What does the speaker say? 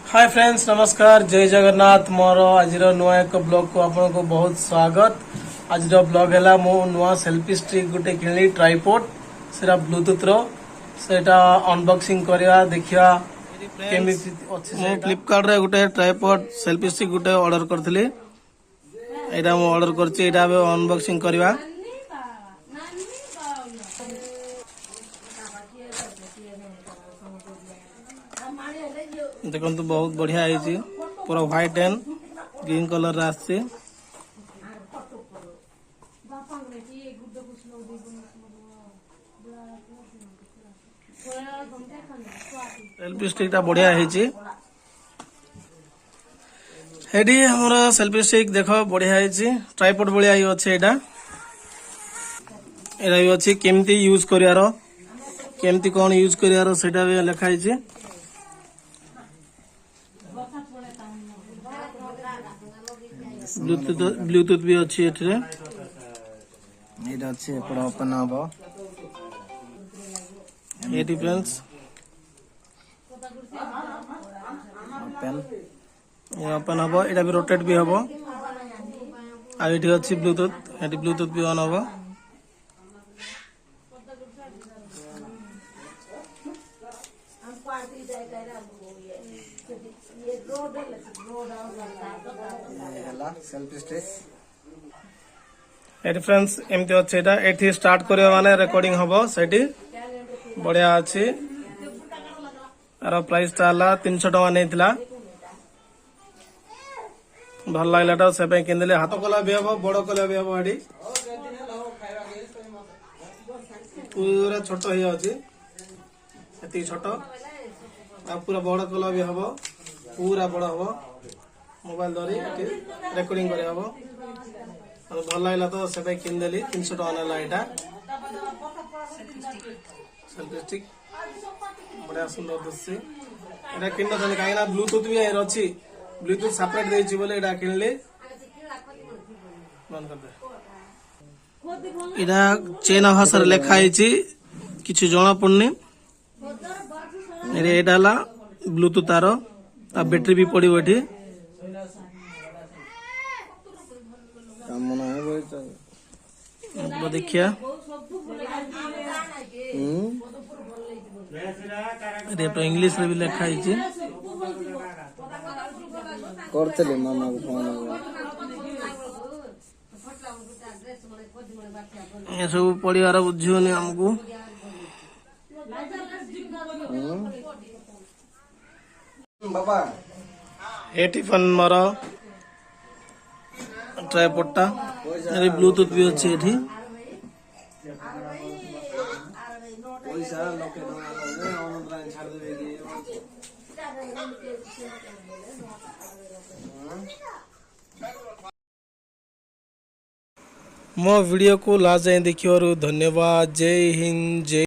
Hi friends, नमस्कार, जय जगन्नाथ। मोर आज नुआ एक ब्लॉग को आपन को बहुत स्वागत। आज ब्लॉग है मो नुआ सेल्फी स्टिक गोटे किणली ट्राइपॉड सेटा ब्लूटूथ रो सेटा अनबॉक्सिंग करिया देखिया केमिति अछि। मो फ्लिपकार्ट रे गोटे ट्राइपॉड सेल्फी स्टिक गोटे ऑर्डर करथली। एटा मो ऑर्डर करछि, एटा बे अनबॉक्सिंग करिया। देखो तो बहुत बढ़िया है, पूरा व्हाइट एंड ग्रीन कलर आसी। सेल्फी स्टिक टा बढ़िया है। हेडी हमर सेल्फी स्टिक देखो बढ़िया है, ट्राइपॉड बढ़िया ही अच्छे। एटा भी अच्छी केमती यूज करियारो, केमती कौन यूज करियारो सेटा भी लिखा है। ब्लूटूथ भी अच्छी एठरे। एटा अच्छे एपड़ ओपन हबो। ये डिफरेंस ओपन ये ओपन हबो। एटा भी रोटेट भी हबो। आ एठी अच्छी ब्लूटूथ, एठी ब्लूटूथ भी ऑन हबो। सेल्फी स्टिक एटी फ्रेंड्स एमती अच्छे। एटा एठी स्टार्ट करियो माने रिकॉर्डिंग हबो। सेठी बढ़िया अछि। आरो प्राइस ताला 300 टका नेथिला। भल लागलाटा से पे किनले। हाथ कला भी हबो, बड़ कला भी हबो। एडी पूरा छोट ही अछि, एती छोट। आ पूरा बड़ कला भी हबो, पूरा बड़ हबो। मोबाइल धरी रिकॉर्डिंग करे हबो। भल लागला तो से पे किनदेली। 300 टका नेला। एटा सेल्फी स्टिक बढ़िया सुंदर दिसछि। एटा किन दन काइना ब्लूटूथ भी है अछि। ब्लूटूथ सेपरेट देछि बोले एटा किनले। बंद कर दे। एटा चीना भाषा लिखा है, किछु जणा पड़नी। एटा ला ब्लूटूथ तारो आ बैटरी भी पड़िबो। एठी कामना है वो देखिया। तो इंग्लिश में भी लिखा है। करतले मामा को फोन ये सब परिवार बुझियोनी हमको। बाबा एटी फन मारो ट्राइपॉडटा। अरे ब्लूटूथ भी अच्छी एठी। पैसा लोके दे ऑनलाइन छाड़ देबे की। मो वीडियो को लास्ट जाए देखियो। धन्यवाद। जय हिंद, जय